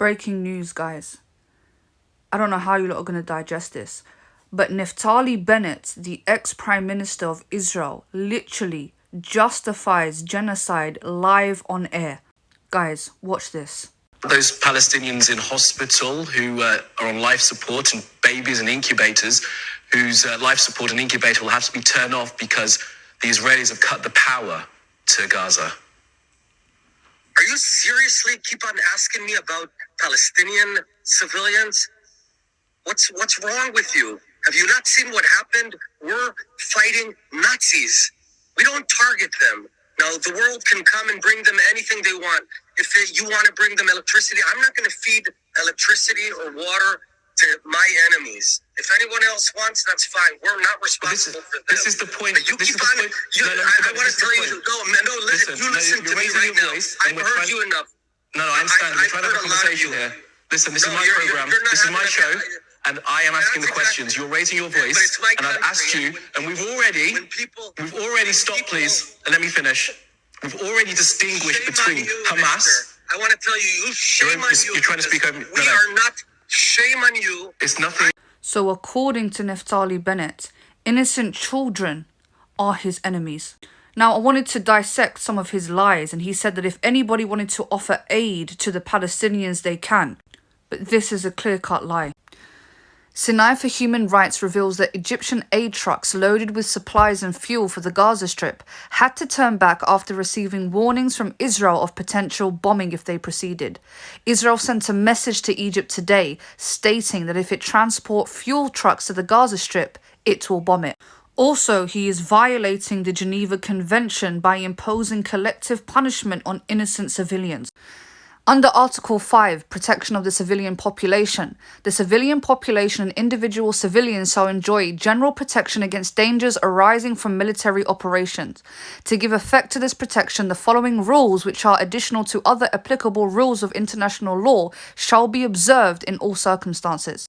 Breaking news, guys. I don't know how you lot are going to digest this, but Naftali Bennett, the ex-Prime Minister of Israel, literally justifies genocide live on air. Guys, watch this. Those Palestinians in hospital who are on life support, and babies and incubators whose life support and incubator will have to be turned off because the Israelis have cut the power to Gaza. Are you seriously keep on asking me about Palestinian civilians? What's wrong with you? Have you not seen what happened? We're fighting Nazis. We don't target them. Now, the world can come and bring them anything they want. If you want to bring them electricity, I'm not going to feed electricity or water to my enemies. If anyone else wants, that's fine. We're not responsible for them. This is the point. But you this keep is on. the point. I want to tell you. Listen to me right now. I've heard you enough. No, I understand. We're trying to have a conversation here. Listen, this is my program. This is my show. And I am asking the questions. You're raising your voice, and I've asked you, and we've already stopped, please, and let me finish. We've already distinguished between Hamas. I want to tell you, shame on you. You're trying to speak over me. We are not. Shame on you. It's nothing. So according to Naftali Bennett, innocent children are his enemies. Now, I wanted to dissect some of his lies, and he said that if anybody wanted to offer aid to the Palestinians, they can. But this is a clear-cut lie. Sinai for Human Rights reveals that Egyptian aid trucks loaded with supplies and fuel for the Gaza Strip had to turn back after receiving warnings from Israel of potential bombing if they proceeded. Israel sent a message to Egypt today stating that if it transports fuel trucks to the Gaza Strip, it will bomb it. Also, he is violating the Geneva Convention by imposing collective punishment on innocent civilians. Under Article 5, Protection of the Civilian Population, the civilian population and individual civilians shall enjoy general protection against dangers arising from military operations. To give effect to this protection, the following rules, which are additional to other applicable rules of international law, shall be observed in all circumstances.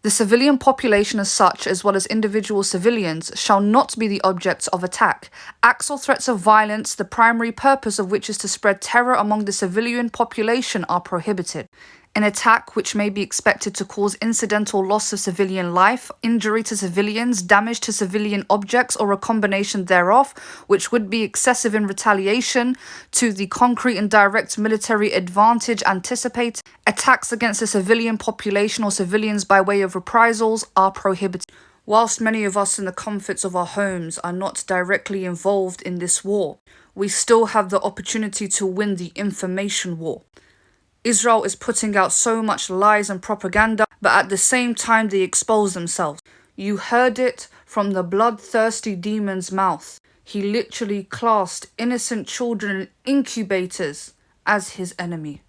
The civilian population as such, as well as individual civilians, shall not be the objects of attack. Acts or threats of violence, the primary purpose of which is to spread terror among the civilian population, are prohibited. An attack which may be expected to cause incidental loss of civilian life, injury to civilians, damage to civilian objects, or a combination thereof, which would be excessive in retaliation to the concrete and direct military advantage anticipated. Attacks against the civilian population or civilians by way of reprisals are prohibited. Whilst many of us in the comforts of our homes are not directly involved in this war, we still have the opportunity to win the information war. Israel is putting out so much lies and propaganda, but at the same time they expose themselves. You heard it from the bloodthirsty demon's mouth. He literally classed innocent children and incubators as his enemy.